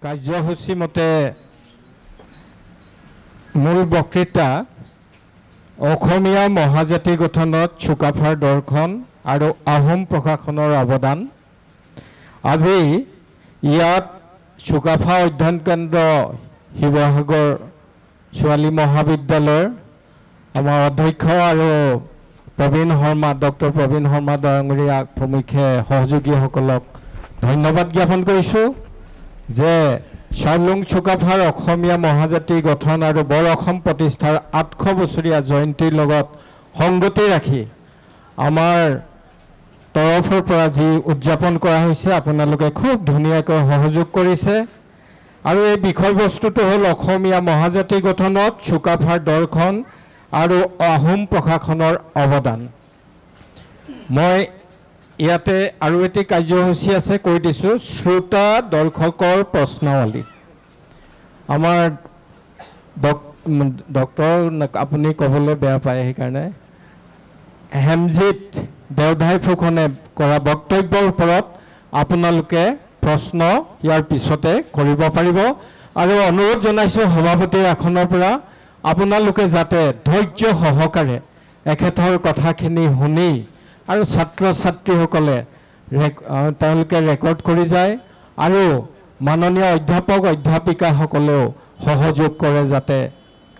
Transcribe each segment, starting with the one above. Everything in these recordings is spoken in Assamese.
কাৰ্যসূচী মতে মূল বক্তৃতা অসমীয়া মহাজাতি গঠনত চুকাফাৰ দৰ্শন আৰু আহোম প্ৰশাসনৰ অৱদান। আজি ইয়াত চুকাফা অধ্যয়ন কেন্দ্ৰ শিৱসাগৰ ছোৱালী মহাবিদ্যালয়ৰ আমাৰ অধ্যক্ষ আৰু প্ৰবীণ শৰ্মা ডক্টৰ প্ৰবীণ শৰ্মা ডাঙৰীয়া প্ৰমুখ্যে সহযোগীসকলক ধন্যবাদ জ্ঞাপন কৰিছোঁ যে চাওলুং চুকাফাৰ অসমীয়া মহাজাতি গঠন আৰু বৰ অসম প্ৰতিষ্ঠাৰ 800 বছৰীয়া জয়ন্তীৰ লগত সংগতি ৰাখি আমাৰ তৰফৰ পৰা যি উদযাপন কৰা হৈছে আপোনালোকে খুব ধুনীয়াকৈ সহযোগ কৰিছে। আৰু এই বিষয়বস্তুটো হ'ল অসমীয়া মহাজাতি গঠনত চুকাফাৰ দৰ্শন আৰু আহোম প্ৰশাসনৰ অৱদান। মই ইয়াতে আৰু এটি কাৰ্যসূচী আছে কৈ দিছোঁ, শ্ৰোতা দৰ্শকৰ প্ৰশ্নাৱলী। আমাৰ ডক্টৰ আপুনি ক'বলৈ বেয়া পায়, সেইকাৰণে হেমজিত দেওধাই ফুকনে কৰা বক্তব্যৰ ওপৰত আপোনালোকে প্ৰশ্ন ইয়াৰ পিছতে কৰিব পাৰিব। আৰু অনুৰোধ জনাইছোঁ সভাপতিৰ আসনৰ পৰা আপোনালোকে যাতে ধৈৰ্য সহকাৰে এখেতৰ কথাখিনি শুনি আৰু ছাত্ৰ ছাত্ৰীসকলে তেওঁলোকে ৰেকৰ্ড কৰি যায় আৰু মাননীয় অধ্যাপক অধ্যাপিকাসকলেও সহযোগ কৰে যাতে।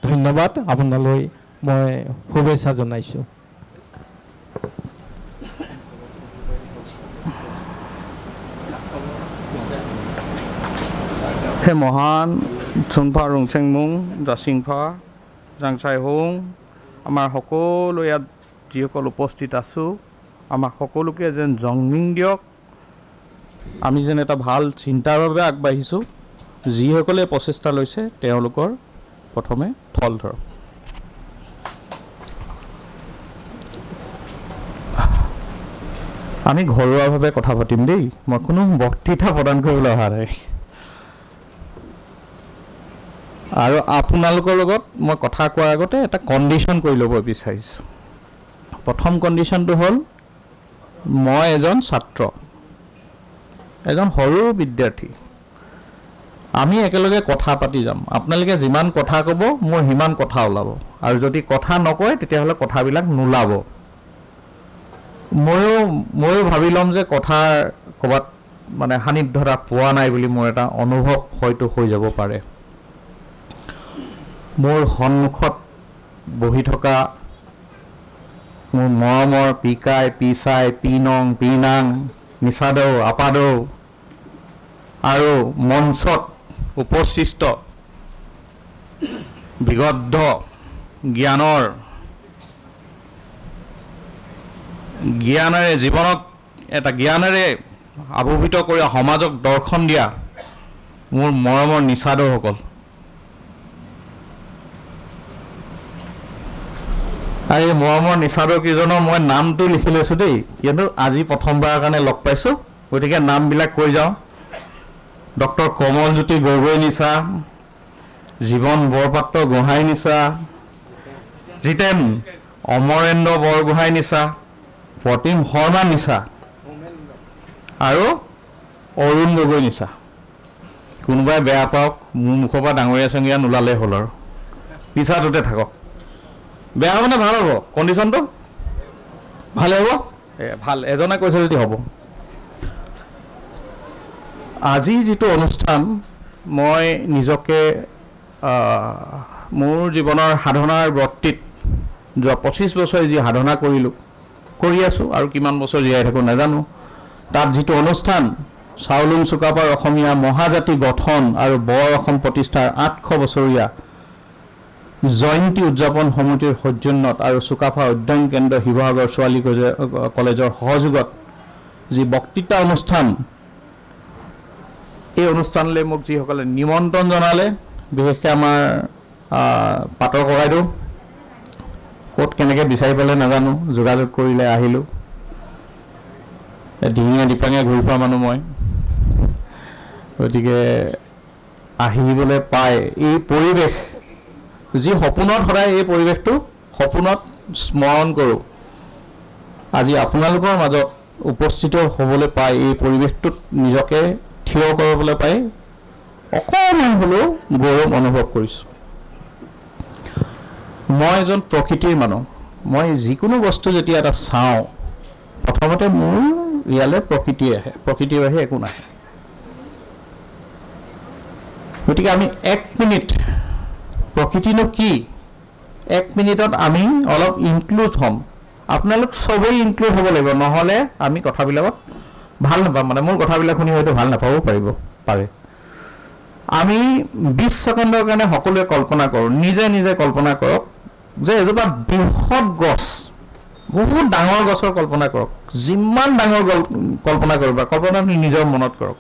ধন্যবাদ আপোনালৈ মই শুভেচ্ছা জনাইছোঁ। হে মহান চুনফা ৰংচেংমুং জাচিংফা জাংচাই হোং, আমাৰ সকলো ইয়াত যিসকল উপস্থিত আছোঁ, আমাক সকলোকে যেন জন্মিং দিয়ক। আমি যেন এটা ভাল চিন্তাৰ বাবে আগবাঢ়িছোঁ। যিসকলে প্ৰচেষ্টা লৈছে তেওঁলোকৰ প্ৰথমে থল ধৰক। আমি ঘৰুৱাভাৱে কথা পাতিম দেই, মই কোনো বক্তৃতা প্ৰদান কৰিবলৈ অহা নাই। আৰু আপোনালোকৰ লগত মই কথা কোৱাৰ আগতে এটা কণ্ডিশ্যন কৰি ল'ব বিচাৰিছোঁ। প্ৰথম কণ্ডিশ্যনটো হ'ল মই এজন ছাত্ৰ, এজন সৰু বিদ্যাৰ্থী। আমি একেলগে কথা পাতি যাম। আপোনালোকে যিমান কথা ক'ব মোৰ সিমান কথা ওলাব, আৰু যদি কথা নকয় তেতিয়াহ'লে কথাবিলাক নোলাব। ময়ো ভাবি ল'ম যে কথাৰ ক'ৰবাত মানে সান্নিধ্যতা পোৱা নাই বুলি মোৰ এটা অনুভৱ হয়তো হৈ যাব পাৰে। মোৰ সন্মুখত বহি থকা মোৰ মৰমৰ পিকাই পিচাই পিনং পিনাং নিচাদৌ আপাদৌ আৰু মঞ্চত উপস্থিত বিগদ্ধ জ্ঞানেৰে জীৱনক এটা জ্ঞানেৰে আৱোহিত কৰি সমাজক দৰ্শন দিয়া মোৰ মৰমৰ নিচাদৌসকল, আৰু এই মৰমৰ নিচাদৌকেইজনৰ মই নামটো লিখি লৈছোঁ দেই, কিন্তু আজি প্ৰথমবাৰৰ কাৰণে লগ পাইছোঁ, গতিকে নামবিলাক কৈ যাওঁ। ডক্টৰ কমলজ্যোতি গগৈ নিচা, জীৱন বৰপাত্ৰ গোহাঁই নিচা, জিতেন অমৰেন্দ্ৰ বৰগোহাঁই নিচা, প্ৰতিম শৰ্মা নিচা আৰু অৰুণ গগৈ নিচা। কোনোবাই বেয়া পাওক, মোৰ মুখৰ পৰা ডাঙৰীয়া চঙৰীয়া নোলালে হ'ল আৰু পিছাটোতে থাকক। বেয়া হ'বনে ভাল হ'ব? কণ্ডিশ্যনটো ভালে হ'ব? ভাল, এজনে কৈছে যদি হ'ব। আজি যিটো অনুষ্ঠান, মই নিজকে মোৰ জীৱনৰ সাধনাৰ বৰ্তিত যোৱা 25 বছৰে যি সাধনা কৰি আছোঁ আৰু কিমান বছৰ জীয়াই থাকোঁ নাজানো, তাত যিটো অনুষ্ঠান চাওলুং চুকাফাৰ অসমীয়া মহাজাতি গঠন আৰু বৰ অসম প্ৰতিষ্ঠাৰ 800 বছৰীয়া জয়ন্তী উদযাপন সমিতিৰ সৌজন্যত আৰু চুকাফা অধ্যয়ন কেন্দ্ৰ শিৱসাগৰ ছোৱালী কলেজৰ সহযোগত যি বক্তৃতা অনুষ্ঠান, এই অনুষ্ঠানলৈ মোক যিসকলে নিমন্ত্ৰণ জনালে, বিশেষকৈ আমাৰ পাটৰ ককাইদেউ ক'ত কেনেকৈ বিচাৰি পালে নাজানো, যোগাযোগ কৰিলে আহিলোঁ। ডিঙিয়া দিপাঙে ঘূৰি ফুৰা মানুহ মই, গতিকে আহিবলৈ পাই এই পৰিৱেশ, যি সপোনত সদায় এই পৰিৱেশটো সপোনত স্মৰণ কৰোঁ, আজি আপোনালোকৰ মাজত উপস্থিত হ'বলৈ পাই এই পৰিৱেশটোত নিজকে থিয় কৰিবলৈ পাই অকণমান হ'লেও গৌৰৱ অনুভৱ কৰিছোঁ। মই এজন প্ৰকৃতিৰ মানুহ। মই যিকোনো বস্তু যেতিয়া এটা চাওঁ, প্ৰথমতে মোৰ ইয়ালৈ প্ৰকৃতি আহে, প্ৰকৃতিৰ বাহিৰে একো নাহে। গতিকে আমি 1 মিনিট প্ৰকৃতিনো কি, 1 মিনিটত আমি অলপ ইনক্লুড হ'ম। আপোনালোক চবেই ইনক্লুড হ'ব লাগিব, নহ'লে আমি কথাবিলাকত ভাল নাপাম। মানে মোৰ কথাবিলাক শুনি হয়তো ভাল নাপাবও পাৰে। আমি 20 ছেকেণ্ডৰ কাৰণে সকলোৱে কল্পনা কৰোঁ, নিজে নিজে কল্পনা কৰক যে এজোপা বৃহৎ গছ, বহুত ডাঙৰ গছৰ কল্পনা কৰক। যিমান ডাঙৰ কল্পনা কৰিব, কল্পনা আপুনি নিজৰ মনত কৰক,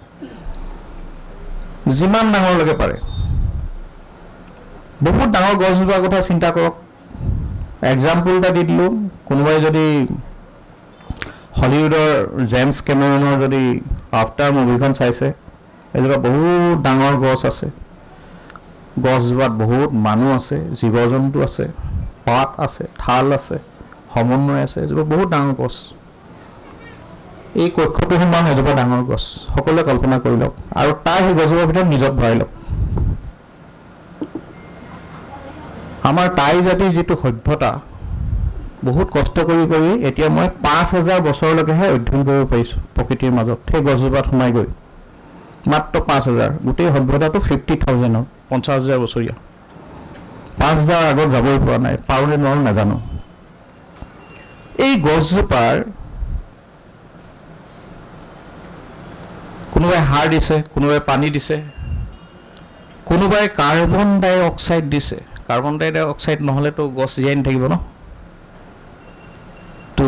যিমান ডাঙৰলৈকে পাৰে। বহুত ডাঙৰ গছজোপাৰ কথা চিন্তা কৰক। এক্সাম্পল এটা দি দিলোঁ, কোনোবাই যদি হলিউডৰ জেমছ কেমেৰণৰ যদি আফটাৰ মুভিখন চাইছে, এজোপা বহুত ডাঙৰ গছ আছে, গছজোপাত বহুত মানুহ আছে, জীৱ জন্তু আছে, পাত আছে, ঠাল আছে, সমন্বয় আছে, এজোপা বহুত ডাঙৰ গছ। এই কক্ষটো সমান এজোপা ডাঙৰ গছ, সকলোৱে কল্পনা কৰি লওক আৰু তাৰ সেই গছজোপাৰ ভিতৰত নিজক ভৰাই লওক। আমাৰ টাই জাতিৰ যিটো সভ্যতা, বহুত কষ্ট কৰি এতিয়া মই 5000 বছৰলৈকেহে অধ্যয়ন কৰিব পাৰিছোঁ প্ৰকৃতিৰ মাজত, সেই গছজোপাত সোমাই গৈ মাত্ৰ 5000। গোটেই সভ্যতাটো 50,000, 50,000 বছৰীয়া। 5000 আগত যাবই পৰা নাই, পাৰোঁনে নোৱাৰোঁ নাজানো। এই গছজোপাৰ কোনোবাই সাৰ দিছে, কোনোবাই পানী দিছে, কোনোবাই কাৰ্বন ডাই অক্সাইড দিছে। কাৰ্বন ডাই অক্সাইড নহ'লেতো গছ জীয়াই নাথাকিব ন। তো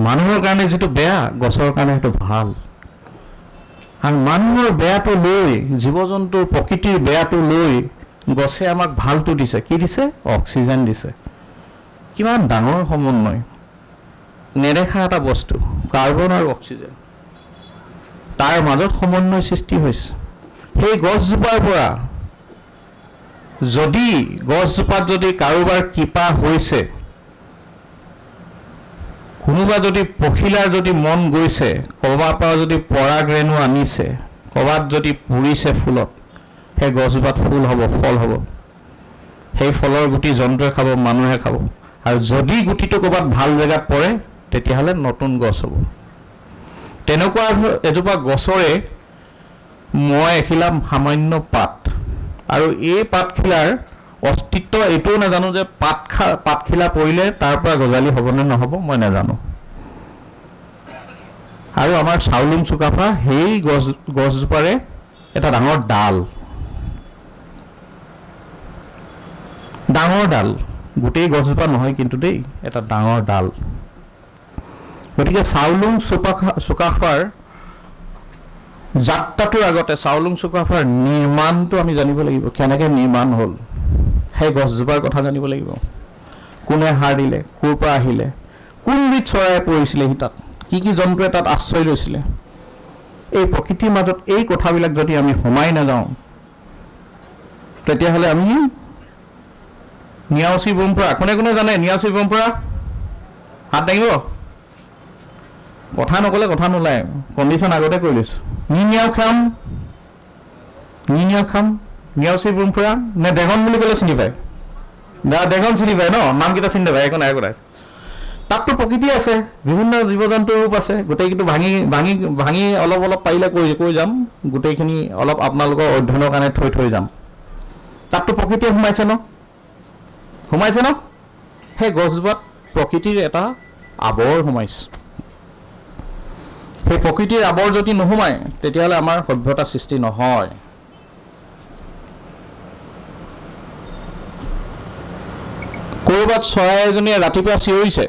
মানুহৰ কাৰণে যিটো বেয়া, গছৰ কাৰণে সেইটো ভাল। আৰু মানুহৰ বেয়াটো লৈ, জীৱ জন্তুৰ প্ৰকৃতিৰ বেয়াটো লৈ গছে আমাক ভালটো দিছে। কি দিছে? অক্সিজেন দিছে। কিমান ডাঙৰ সমন্বয়, নেদেখা এটা বস্তু, কাৰ্বন আৰু অক্সিজেন, তাৰ মাজত সমন্বয় সৃষ্টি হৈছে। সেই গছজোপাৰ পৰা যদি গছজোপাত যদি কাৰোবাৰ কৃপা হৈছে, কোনোবা যদি পখিলাৰ যদি মন গৈছে, ক'ৰবাৰ পৰা যদি পৰাগ ৰেণু আনিছে, ক'ৰবাত যদি পৰিছে ফুলত, সেই গছজোপাত ফুল হ'ব, ফল হ'ব। সেই ফলৰ গুটি জন্তুৱে খাব, মানুহে খাব। আৰু যদি গুটিটো ক'ৰবাত ভাল জেগাত পৰে, তেতিয়াহ'লে নতুন গছ হ'ব। তেনেকুৱা এজোপা গছৰে মই এখিলা সামান্য পাত, আৰু এই পাতখিলাৰ অস্তিত্ব এইটোও নাজানো যে পাতখিলা পৰিলে তাৰ পৰা গজালি হ'বনে নহ'ব, মই নাজানো। আৰু আমাৰ চাউলুং চুকাফা সেই গছজোপাৰে এটা ডাঙৰ ডাল, গোটেই গছজোপা নহয় কিন্তু দেই, এটা ডাঙৰ ডাল। গতিকে চাউলুং চুকাফাৰ যাত্ৰাটোৰ আগতে চাউলুং চুকাফাৰ নিৰ্মাণটো আমি জানিব লাগিব, কেনেকৈ নিৰ্মাণ হ'ল। সেই গছজোপাৰ কথা জানিব লাগিব, কোনে সাৰ দিলে, ক'ৰ পৰা আহিলে, কোনবিধ চৰাই পৰিছিলেহি তাত, কি কি জন্তুৱে তাত আশ্ৰয় লৈছিলে। এই প্ৰকৃতিৰ মাজত এই কথাবিলাক যদি আমি সোমাই নাযাওঁ, তেতিয়াহ'লে আমি নিয়াউচি পৰম্পৰা, কোনে কোনে জানে নিয়াউচি পৰম্পৰা? হাত দাঙিব। কথা নক'লে কথা নোলায়, কণ্ডিশ্যন আগতে কৈ লৈছোঁ। নিয়াও খাম, নিয়াউচি পৰম্পৰা নে ডেগন বুলি ক'লে চিনি পায়? ডেগন চিনি পায় ন, নামকেইটা চিনি নাপায়, একো নাই। তাততো প্ৰকৃতি আছে, বিভিন্ন জীৱ জন্তুৰ ৰূপ আছে। গোটেইকেইটো ভাঙি অলপ পাৰিলে কৈ যাম, গোটেইখিনি অলপ আপোনালোকৰ অধ্যয়নৰ কাৰণে থৈ যাম। তাততো প্ৰকৃতিয়ে সোমাইছে ন। সেই গছজোপাত প্ৰকৃতিৰ এটা আৱৰ সোমাইছে। সেই প্ৰকৃতিৰ আৱৰ যদি নোসোমায়, তেতিয়াহ'লে আমাৰ সভ্যতা সৃষ্টি নহয়। ক'ৰবাত চৰাই এজনীয়ে ৰাতিপুৱা চিঞৰিছে,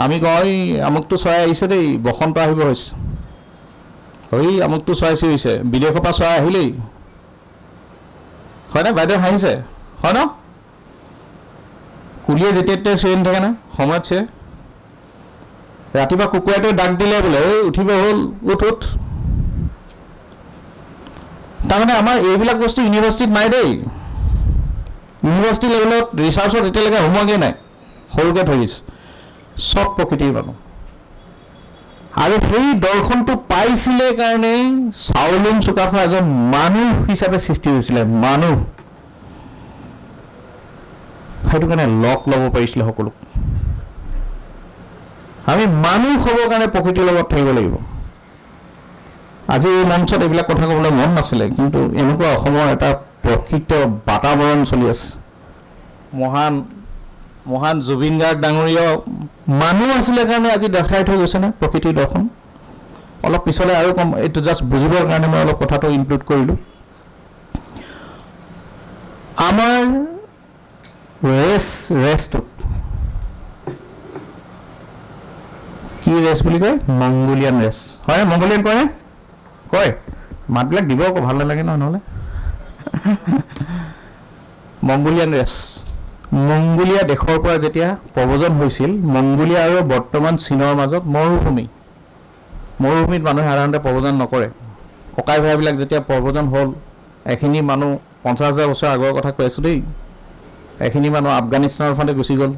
আমি কওঁ এই আমুকটো চৰাই আহিছে দেই, বসন্ত আহিব হৈছে, আমুকটো চৰাই চিঞৰিছে, বিদেশৰ পৰা চৰাই আহিলেই, হয়নে? বাইদেউ হাঁহিছে, হয় ন? কুলিয়ে যেতিয়া তেতিয়া চিঞৰি নাথাকে না, সময়ত চিঞৰে। ৰাতিপুৱা কুকুৰাটোৱে ডাক দিলে বোলে, উঠিব হ'ল, উঠ। তাৰমানে আমাৰ এইবিলাক বস্তু ইউনিভাৰ্চিটিত নাই দেই। ইউনিভাৰ্চিটি লেভেলত ৰিচাৰ্চত এতিয়ালৈকে হোমৱৰ্কেই নাই, সৰুকৈ থৈ দিছে। চব প্ৰকৃতিৰ মানুহ। আৰু সেই দৰ্শনটো পাইছিলে কাৰণে চাউলুং চুকাফা এজন মানুহ হিচাপে সৃষ্টি হৈছিলে মানুহ সেইটো কাৰণে লগ ল'ব পাৰিছিলে সকলোক আমি মানুহ হ'বৰ কাৰণে প্ৰকৃতিৰ লগত থাকিব লাগিব আজি এই মঞ্চত এইবিলাক কথা ক'বলৈ মন নাছিলে কিন্তু এনেকুৱা অসমৰ এটা প্ৰকৃত বাতাবৰণ চলি আছে মহান মহান জুবিন গাৰ্গ ডাঙৰীয়া মানুহ আছিলে কাৰণে আজি দেখাই থৈ গৈছে নে প্ৰকৃতিৰ দৰ্শন অলপ পিছলৈ আৰু কম এইটো জাষ্ট বুজিবৰ কাৰণে মই অলপ কথাটো ইনক্লুড কৰিলোঁ আমাৰ ৰেছটো কি ৰেছ বুলি কয় মংগোলিয়ান ৰেছ হয় মংগোলিয়ান কয় নে কয় মাতবিলাক দিব আকৌ ভাল নালাগে নহ'লে মংগোলিয়ান ৰেছ মংগোলিয়া দেশৰ পৰা যেতিয়া প্ৰব্ৰজন হৈছিল মংগোলিয়া আৰু বৰ্তমান চীনৰ মাজত মৰুভূমিত মানুহে সাধাৰণতে প্ৰব্ৰজন নকৰে ককাই ভাইবিলাক যেতিয়া প্ৰব্ৰজন হ'ল এখিনি মানুহ 50,000 বছৰ আগৰ কথা কৈ আছোঁ দেই এখিনি মানুহ আফগানিস্তানৰ ফালে গুচি গ'ল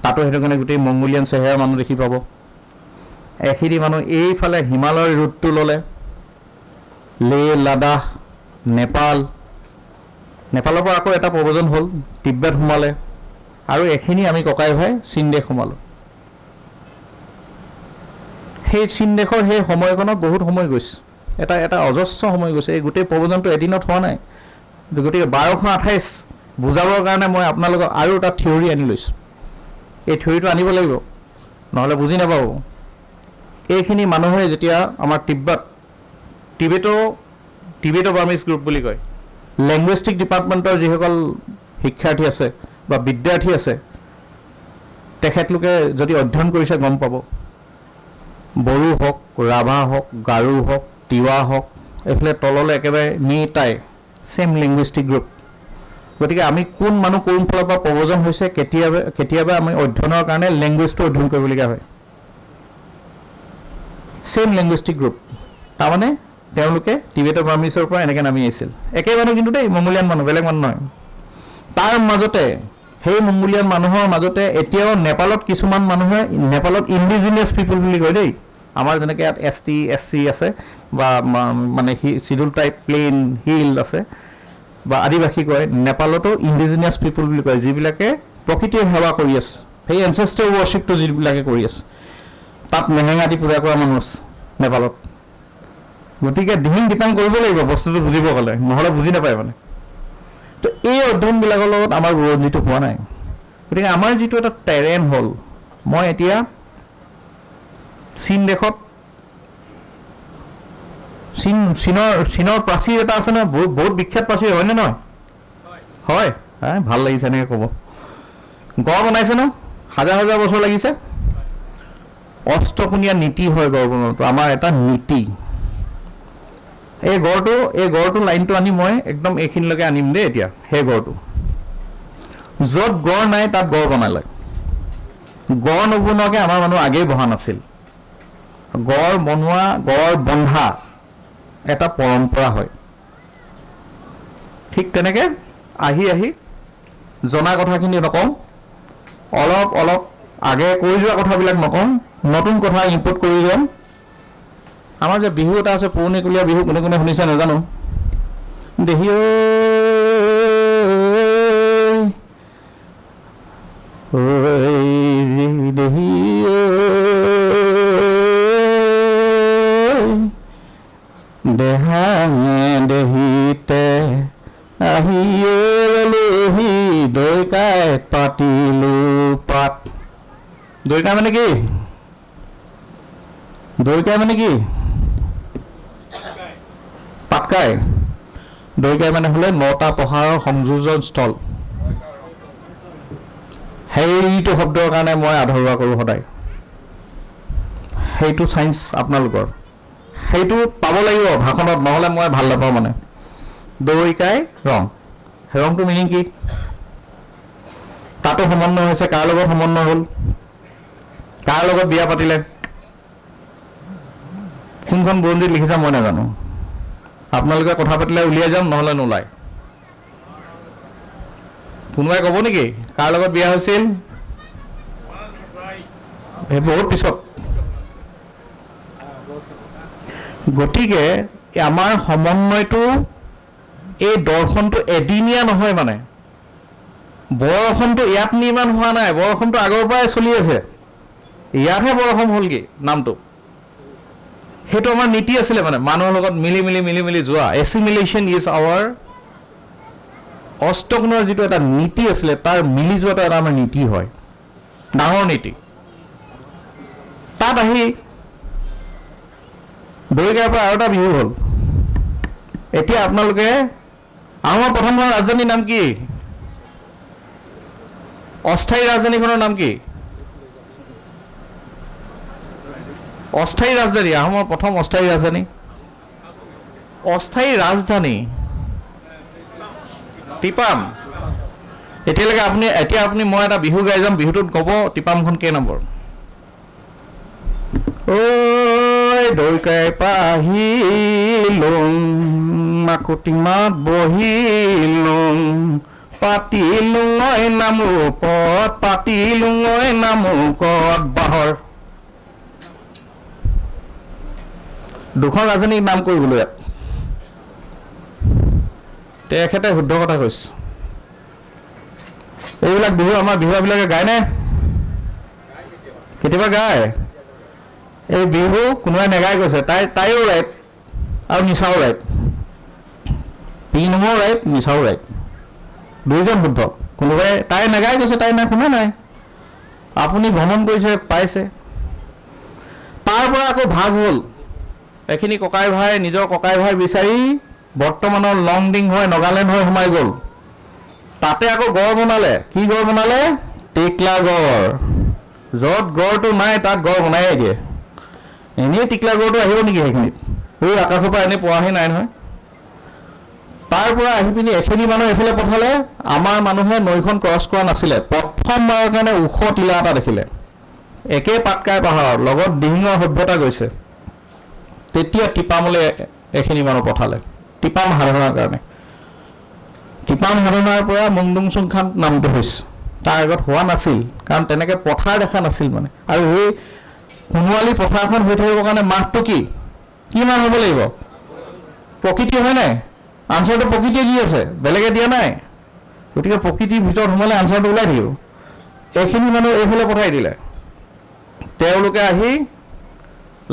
তাতো সেইটো কাৰণে গোটেই মংগোলিয়ান চেহেৰা মানুহ দেখি পাব এখিনি মানুহ এইফালে হিমালয়ৰ ৰুটটো ল'লে লে লাডাখ নেপালৰ পৰা আকৌ এটা প্ৰব্ৰজন হ'ল তিব্বত সোমালে আৰু এখিনি আমি ককাই ভাই চীন দেশ সোমালোঁ সেই চীন দেশৰ সেই সময়কণত বহুত সময় গৈছে এটা অজস্ৰ সময় গৈছে এই গোটেই প্ৰব্ৰজনটো এদিনত হোৱা নাই গতিকে 1228 বুজাবৰ কাৰণে মই আপোনালোকক আৰু এটা থিয়ৰী আনি লৈছোঁ এই থিয়ৰীটো আনিব লাগিব নহ'লে বুজি নাপাব এইখিনি মানুহে যেতিয়া আমাৰ টিবেটো বাৰ্মিজ গ্ৰুপ বুলি কয় লেংগুৱেষ্টিক ডিপাৰ্টমেণ্টৰ যিসকল শিক্ষাৰ্থী আছে বা বিদ্যাৰ্থী আছে তেখেতলোকে যদি অধ্যয়ন কৰিছে গম পাব বড়ো হওক ৰাভা হওক গাৰো হওক তিৱা হওক এইফালে তললৈ একেবাৰে নিতাই চেম লিংগুইষ্টিক গ্ৰুপ গতিকে আমি কোন মানুহ কোন ফালৰ পৰা প্ৰব্ৰজন হৈছে কেতিয়াবা আমি অধ্যয়নৰ কাৰণে লেংগুৱেজটো অধ্যয়ন কৰিবলগীয়া হয় চেম লিংগুইষ্টিক গ্ৰুপ তাৰমানে তেওঁলোকে টিবেটো বাৰ্মিজৰ পৰা এনেকৈ নামি আহিছিল একে মানুহ কিন্তু দেই মংগোলিয়ান মানুহ বেলেগ মানুহ নহয় তাৰ মাজতে সেই মংগোলিয়ান মানুহৰ মাজতে এতিয়াও নেপালত কিছুমান মানুহে নেপালত ইণ্ডিজিনিয়াছ পিপল বুলি কয় দেই আমাৰ যেনেকৈ ইয়াত ST SC আছে বা মানে চিডুল টাইপ প্লেইন হিল আছে বা আদিবাসী কয় নেপালতো ইণ্ডিজিনিয়াছ পিপল বুলি কয় যিবিলাকে প্ৰকৃতিৰ সেৱা কৰি আছে সেই এনচেষ্টাৰ ৱৰ্শ্বিপটো যিবিলাকে কৰি আছে তাত মেহেঙা দি পূজা কৰা মানুহ আছে নেপালত গতিকে দিহিং দিতাং কৰিব লাগিব বস্তুটো বুজিব গ'লে নহ'লে বুজি নাপায় মানে তো এই অধ্যয়নবিলাকৰ লগত আমাৰ বুৰঞ্জীটো হোৱা নাই গতিকে আমাৰ যিটো এটা টেৰেন হ'ল মই এতিয়া চীন দেশত চীনৰ প্ৰাচীৰ এটা আছে নহয় বহুত বিখ্যাত প্ৰাচীৰ হয়নে নহয় হয় ভাল লাগিছে এনেকৈ ক'ব গড় বনাইছে ন হাজাৰ বছৰ লাগিছে অষ্টকোণীয়া নীতি হয় গড় বনোৱাটো আমাৰ এটা নীতি এই গড়টো লাইনটো আনি মই একদম এইখিনিলৈকে আনিম দেই এতিয়া সেই গড়টো য'ত গড় নাই তাত গড় বনালে গড় নবনোৱাকৈ আমাৰ মানুহ আগেই বহা নাছিল গড় বন্ধা এটা পৰম্পৰা হয় ঠিক তেনেকৈ আহি জনা কথাখিনি নকওঁ অলপ আগে কৰি যোৱা কথাবিলাক নকওঁ নতুন কথা ইম্পৰ্ট কৰি যাম আমাৰ যে বিহু এটা আছে পুৰণিকলীয়া বিহু কোনে কোনে শুনিছে নাজানো দেহি দেহি দেহাঙে দেহিতে আহিহি দৈকাই পাতিলো পাত দৈকাই মানে কি পাটকাই দৈকাই মানে হ'লে 9টা পহাৰৰ সংযোজন স্থল সেইটো শব্দৰ কাৰণে মই আধৰুৱা কৰোঁ সদায় সেইটো চাইন্স আপোনালোকৰ সেইটো পাব লাগিব ভাষণত নহ'লে মই ভাল নাপাওঁ মানে দৈকাই ৰংটো মিনিং কি তাতো সমন্বয় হৈছে কাৰ লগত সমন্বয় হ'ল কাৰ লগত বিয়া পাতিলে কোনখন বুৰঞ্জীত লিখিছা মই নাজানো আপোনালোকে কথা পাতিলে উলিয়াই যাম নহ'লে নোলায় কোনোবাই ক'ব নেকি কাৰ লগত বিয়া হৈছিল বহুত পিছত গতিকে আমাৰ সমন্বয়টো এই দৰ্শনটো এদিনীয়া নহয় মানে বৰঅসমটো ইয়াত নিৰ্মাণ হোৱা নাই বৰঅসমটো আগৰ পৰাই চলি আছে ইয়াতহে বৰঅসম হ'লগৈ নামটো সেইটো আমাৰ নীতি আছিলে মানে মানুহৰ লগত মিলি যোৱা এছিমিলেশ্যন ইজ আৱাৰ অষ্টগুণৰ যিটো এটা নীতি আছিলে তাৰ মিলি যোৱাটো এটা আমাৰ নীতি হয় ডাঙৰ নীতি তাত আহি দৈগাৰ পৰা আৰু এটা বিহু হ'ল এতিয়া আপোনালোকে আমাৰ প্ৰথমখন ৰাজধানীৰ নাম কি অস্থায়ী ৰাজধানীখনৰ নাম কি অস্থায়ী ৰাজধানী আহোমৰ প্ৰথম অস্থায়ী ৰাজধানী টিপাম এতিয়ালৈকে আপুনি মই এটা বিহু গাই যাম বিহুটোত ক'ব টিপামখন কেই নম্বৰ ঐ দৈকাই পাহিলোং মাকুটিমাত বহিলোং পাতিলোং নামৰূপত পাতিলোং নামৰূপত বাহৰ দুখন ৰাজধানীৰ নাম কৰিবলৈ ইয়াত তেখেতে শুদ্ধ কথা কৈছে এইবিলাক বিহু আমাৰ বিহুৱাবিলাকে গায়নে কেতিয়াবা গায় এই বিহু কোনোবাই নেগাই কৈছে তাইও ৰাইট আৰু নিচাও ৰাইট পিনমো ৰাইট নিচাও ৰাইট দুইজন শুদ্ধ কোনোবাই তাই নেগাই কৈছে তাই নাই শুনা নাই আপুনি ভ্ৰমণ কৰিছে পাইছে তাৰ পৰা আকৌ ভাগ হ'ল এখিনি ককাই ভাই নিজৰ ককাই ভাই বিচাৰি বৰ্তমানৰ লংডিং হৈ নগালেণ্ড হৈ সোমাই গ'ল তাতে আকৌ গড় বনালে কি গড় বনালে টিকলা গড় য'ত গড়টো নাই তাত গড় বনাই দিয়ে এনেই টিকলা গড়টো আহিব নেকি সেইখিনিত এই আকাশৰ পৰা এনেই পোৱাহি নাই নহয় তাৰ পৰা আহি পিনি এখিনি মানুহ এইফালে পঠালে আমাৰ মানুহে নৈখন ক্ৰছ কৰা নাছিলে প্ৰথমবাৰৰ কাৰণে ওখ টিলা এটা দেখিলে একে পাটকাই পাহাৰৰ লগত দিহিঙৰ সভ্যতা গৈছে তেতিয়া টিপামলৈ এখিনি মানুহ পঠালে টিপাম সাধনাৰ কাৰণে টিপাম সাধনাৰ পৰা মুংডুং চুংখান নামটো হৈছে তাৰ আগত হোৱা নাছিল কাৰণ তেনেকৈ পথাৰ দেখা নাছিল মানে আৰু এই সোণোৱালী পথাৰখন হৈ থাকিবৰ কাৰণে মাহটো কি মাহ হ'ব লাগিব প্ৰকৃতি হয় নাই আনচাৰটো প্ৰকৃতিয়ে দি আছে বেলেগে দিয়া নাই গতিকে প্ৰকৃতিৰ ভিতৰত সোমালে আনচাৰটো ওলাই থাকিব এইখিনি মানুহ এইফালে পঠাই দিলে তেওঁলোকে আহি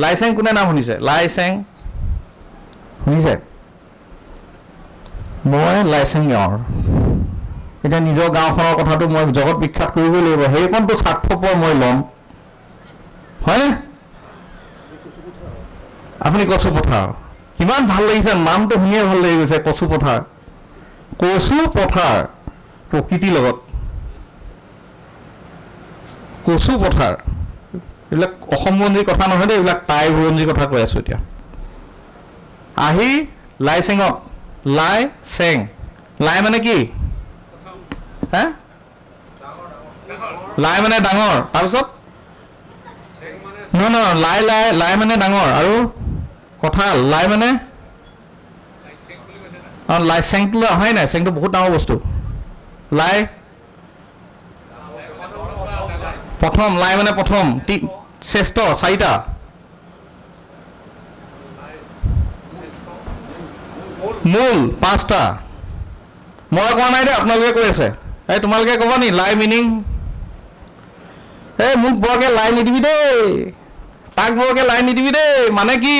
লাইচেং কোনে নাম শুনিছে লাইচেং শুনিছে মই লাইচেং গাঁৱৰ এতিয়া নিজৰ গাঁওখনৰ কথাটো মই জগত বিখ্যাত কৰিবই লাগিব সেইকণটো স্বাৰ্থপৰ মই ল'ম হয়নে আপুনি কচু পথাৰ কিমান ভাল লাগিছে নামটো শুনিয়ে ভাল লাগি গৈছে কচু পথাৰ প্ৰকৃতিৰ লগত কচু পথাৰ এইবিলাক অসম বুৰঞ্জীৰ কথা নহয় দেই এইবিলাক টাই বুৰঞ্জীৰ কথা কৈ আছোঁ এতিয়া আহি লাইচেঙত লাইচেং লাই মানে কি হে লাই মানে ডাঙৰ তাৰপিছত নহয় লাই মানে ডাঙৰ আৰু কঁঠাল লাই মানে লাই চেংটো অহাই নাই চেংটো বহুত ডাঙৰ বস্তু লাই প্ৰথম লাই মানে প্ৰথম শ্ৰেষ্ঠ চাৰিটা মূল পাঁচটা মই কোৱা নাই দেই আপোনালোকে কৈ আছে এই তোমালোকে ক'বা নি লাই মিনিং এই মোক বৰকৈ লাই নিদিবি দেই তাক বৰকৈ লাই নিদিবি দেই মানে কি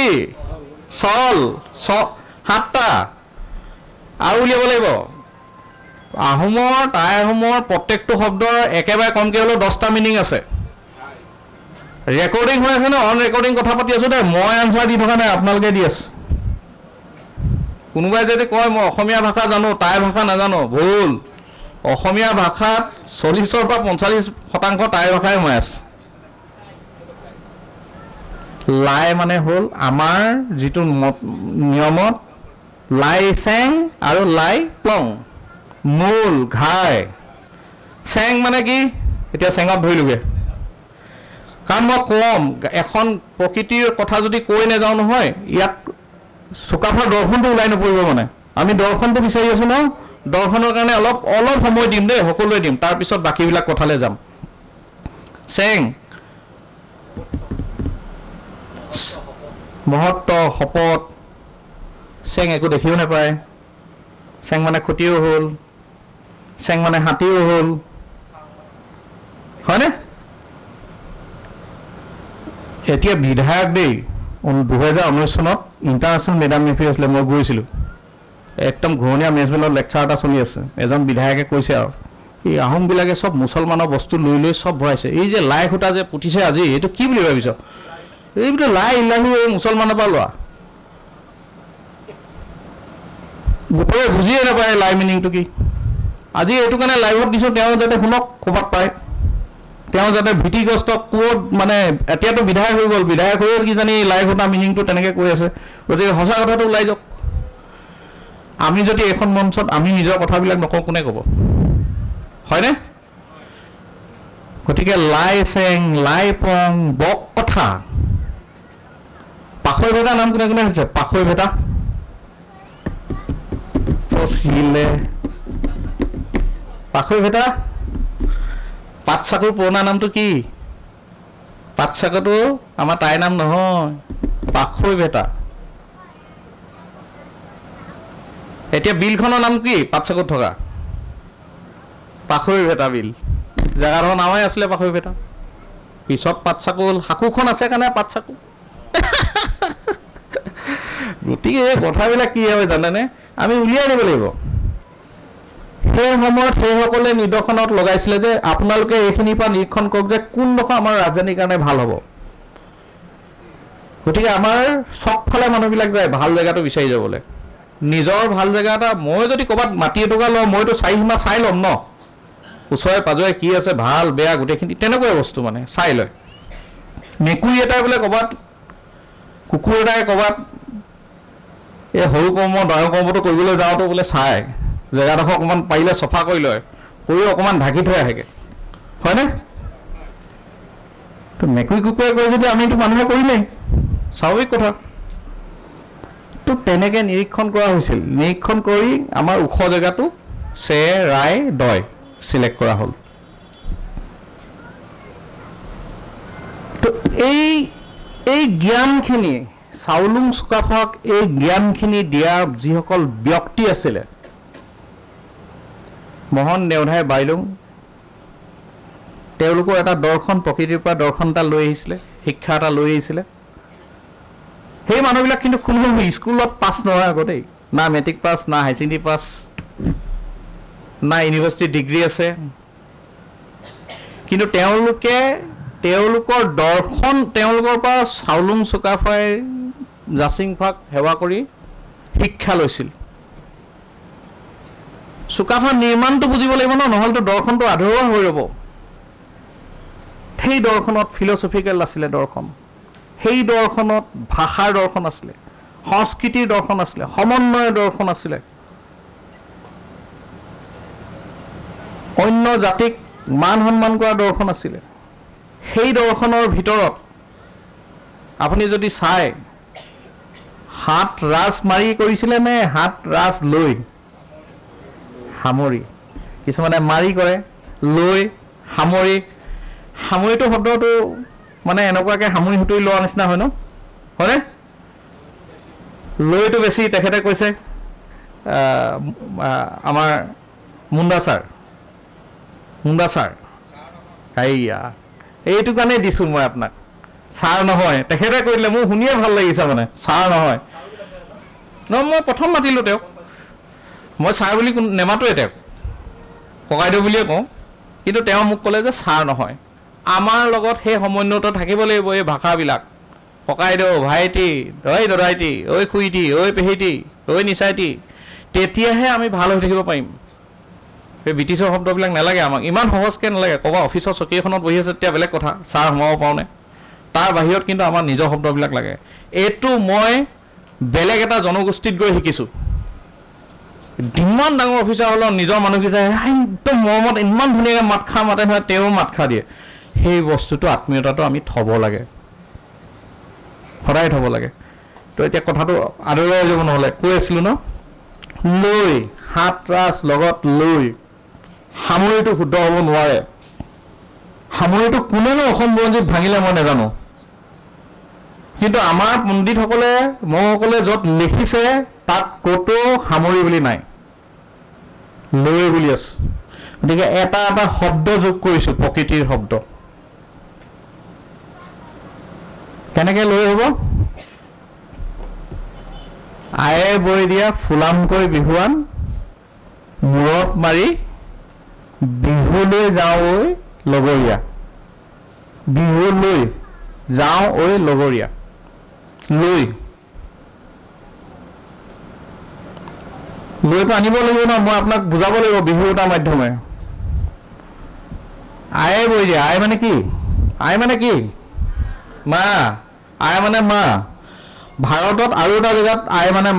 চল সাতটা আৰু উলিয়াব লাগিব টাই আহোমৰ প্ৰত্যেকটো শব্দৰ একেবাৰে কমকৈ হ'লেও 10টা মিনিং আছে ৰেকৰ্ডিং হৈ আছে ন অন ৰেকৰ্ডিং কথা পাতি আছোঁ দেই মই আনচাৰ দি থকা নাই আপোনালোকে দি আছে কোনোবাই যদি কয় মই অসমীয়া ভাষা জানো টাই ভাষা নাজানো ভুল অসমীয়া ভাষাত 40ৰ পৰা 45% টাই ভাষাই সোমাই আছে লাই মানে হ'ল আমাৰ যিটো নিয়মত লাই চেং আৰু লাই প্লং মূল ঘাই চেং মানে কি এতিয়া চেঙত ধৰিলোগৈ কাৰণ মই কম এখন প্ৰকৃতিৰ কথা যদি কৈ নাযাওঁ নহয় ইয়াত চুকাফাৰ দৰ্শনটো ওলাই নপৰিব মানে আমি দৰ্শনটো বিচাৰি আছোঁ ন দৰ্শনৰ কাৰণে অলপ সময় দিম দেই সকলোৱে দিম তাৰপিছত বাকীবিলাক কথালৈ যাম চেং মহত্ব শপত চেং একো দেখিও নাপায় চেং মানে খুটিও হ'ল চেং মানে হাতীও হ'ল হয়নে এতিয়া বিধায়ক দেই 2019 চনত ইণ্টাৰনেশ্যনেল মেডাম মেফি আছিলে মই গৈছিলোঁ একদম ঘূৰণীয়া মেজমেলত লেকচাৰ এটা চলি আছে এজন বিধায়কে কৈছে আৰু এই আহোমবিলাকে চব মুছলমানৰ বস্তু লৈ লৈ চব ভৰাইছে এই যে লাই খুঁটা যে পুতিছে আজি এইটো কি বুলি ভাবিছ এইটো লাই ইলাহি এই মুছলমানৰ পৰা লোৱা গোটেই বুজিয়ে নাপায় লাই মিনিংটো কি আজি এইটো কাৰণে লাইভত দিছোঁ তেওঁ যাতে শুনক ক'ৰবাত পায় তেওঁ যাতে ভীতিগ্ৰস্ত ক'ত মানে এতিয়াতো বিধায়ক হৈ গ'ল বিধায়ক হৈ গ'ল কিজানি লাই খুঁটা মিনিংটো তেনেকৈ কৈ আছে গতিকে সঁচা কথাটো ওলাই যাওক আমি যদি এখন মঞ্চত আমি নিজৰ কথাবিলাক নকওঁ কোনে ক'ব হয়নে গতিকে লাই চেং লাই পং বক কথা পাখৈ ভেটা নাম কোনে কোনে হৈছে পাখৈ ভেটা পচিলে পাখৈ ভেটা পাটচাকুৰ পুৰণা নামটো কি পাটচাকুটো আমাৰ তাইৰ নাম নহয় পাখৈ ভেটা এতিয়া বিলখনৰ নাম কি পাটচাকুত থকা পাখৈ ভেটা বিল জেগাডোখৰ নামেই আছিলে পাখৈ ভেটা পিছত পাটচাকুল সাকুখন আছে কাৰণে পাটচাকু গতিকে এই কথাবিলাক কি হয় জানেনে আমি উলিয়াই দিব লাগিব সেই সময়ত সেইসকলে নিদৰ্শনত লগাইছিলে যে আপোনালোকে এইখিনিৰ পৰা নিৰীক্ষণ কৰক যে কোনডোখৰ আমাৰ ৰাজধানীৰ কাৰণে ভাল হ'ব গতিকে আমাৰ চবফালে মানুহবিলাক যায় ভাল জেগাটো বিচাৰি যাবলৈ নিজৰ ভাল জেগা এটা মই যদি ক'ৰবাত মাটি এটুকা লওঁ মইতো চাৰিসীমা চাই ল'ম ন ওচৰে পাজৰে কি আছে ভাল বেয়া গোটেইখিনি তেনেকুৱাই বস্তু মানে চাই লয় মেকুৰী এটাই বোলে ক'ৰবাত কুকুৰ এটাই ক'ৰবাত এই সৰু কৰ্ম ডাঙৰ কৰ্মটো কৰিবলৈ যাওঁতো বোলে চাই জেগাডোখৰ অকণমান পাৰিলে চফা কৰি লয় কৰি অকণমান ঢাকি থৈ আহেগৈ হয়নে তো মেকুৰী কুকুৰে কয় যদি আমিতো মানুহে কৰিমেই স্বাভাৱিক কথা তো তেনেকৈ নিৰীক্ষণ কৰা হৈছিল নিৰীক্ষণ কৰি আমাৰ ওখ জেগাটো চে ৰাই দয় সিলেক্ট কৰা হ'ল তো এই জ্ঞানখিনি চাউলুং চুকাফাক এই জ্ঞানখিনি দিয়া যিসকল ব্যক্তি আছিলে মোহন দেওধাই বাইলুং তেওঁলোকৰ এটা দৰ্শন প্ৰকৃতিৰ পৰা দৰ্শন এটা লৈ আহিছিলে শিক্ষা এটা লৈ আহিছিলে সেই মানুহবিলাক কিন্তু কোনো স্কুলত পাছ নহয় আগতেই না মেট্ৰিক পাছ না হাই ছেকেণ্ডেৰী পাছ না ইউনিভাৰ্চিটি ডিগ্ৰী আছে কিন্তু তেওঁলোকৰ দৰ্শন তেওঁলোকৰ পৰা চাউলুং চুকাফাই জাচিংফাক সেৱা কৰি শিক্ষা লৈছিল চুকাফা নিৰ্মাণটো বুজিব লাগিব নহ'লেতো দৰ্শনটো আধৰুৱা হৈ ৰ'ব সেই দৰ্শনত ফিলচফিকেল আছিলে দৰ্শন সেই দৰ্শনত ভাষাৰ দৰ্শন আছিলে সংস্কৃতিৰ দৰ্শন আছিলে সমন্বয়ৰ দৰ্শন আছিলে অন্য জাতিক মান সন্মান কৰা দৰ্শন আছিলে সেই দৰ্শনৰ ভিতৰত আপুনি যদি চাই হাত ৰাজ মাৰি কৰিছিলে নে হাত ৰাজ লৈ সামৰি কিছুমানে মাৰি কৰে লৈ সামৰি সামৰিটো শব্দটো মানে এনেকুৱাকৈ সামৰি সুতুৰি লোৱা নিচিনা হয় ন হয়নে লৈটো বেছি তেখেতে কৈছে আমাৰ মুণ্ডা ছাৰ এইয়া এইটো কাৰণেই দিছোঁ মই আপোনাক ছাৰ নহয় তেখেতে কৈ দিলে মোৰ শুনিয়ে ভাল লাগিছে মানে ছাৰ নহয় মই প্ৰথম মাতিলোঁ তেওঁক মই ছাৰ বুলি নেমাতোৱে তেওঁক ককাইদেউ বুলিয়ে কওঁ কিন্তু তেওঁ মোক ক'লে যে ছাৰ নহয় আমাৰ লগত সেই সমন্বয়টো থাকিব লাগিব এই ভাষাবিলাক ককাইদেউ ভাইটি ঐ দদাইটি ঐ খুইটি ঐ পেহীটি ঐ নিচাইটি তেতিয়াহে আমি ভাল হৈ থাকিব পাৰিম সেই ব্ৰিটিছৰ শব্দবিলাক নালাগে আমাক ইমান সহজকৈ নালাগে ক'বা অফিচৰ চকী এখনত বহি আছে তেতিয়া বেলেগ কথা ছাৰ সোমাব পাৰোঁনে তাৰ বাহিৰত কিন্তু আমাৰ নিজৰ শব্দবিলাক লাগে এইটো মই বেলেগ এটা জনগোষ্ঠীত গৈ শিকিছোঁ ইমান ডাঙৰ অফিচাৰ হ'লেও নিজৰ মানুহকেইটাই একদম মৰমত ইমান ধুনীয়াকৈ মাত খা মাতে নহয় তেওঁ মাত খা দিয়ে সেই বস্তুটো আত্মীয়তাটো আমি থ'ব লাগে সদায় থ'ব লাগে তো এতিয়া কথাটো আদৰাই যাব নহ'লে কৈ আছিলোঁ ন লৈ হাত ৰাজ লগত লৈ সামৰিটো শুদ্ধ হ'ব নোৱাৰে সামৰিটো কোনেনো অসম বুৰঞ্জীত ভাঙিলে মই নাজানো কিন্তু আমাৰ পণ্ডিতসকলে মহসকলে য'ত লিখিছে তাত ক'তো সামৰি বুলি নাই, লৈ বুলি আছে। গতিকে এটা এটা শব্দ যোগ কৰিছোঁ, প্ৰকৃতিৰ শব্দ। কেনেকৈ লৈ হ'ব? আয়ে বৈ দিয়া ফুলামকৈ বিহুৱান, মূৰত মাৰি বিহুলৈ যাওঁ ঐ লগৰীয়া, বিহুলৈ যাওঁ ঐ লগৰীয়া। লৈটো আনিব লাগিব ন, মই আপোনাক বুজাব লাগিব বিহু এটা মাধ্যমে। আয়ে বৈ দিয়া, আই মানে কি? আই মানে কি? মা। আই মানে মা। ভাৰতত আৰু এটা জেগাত আই মানে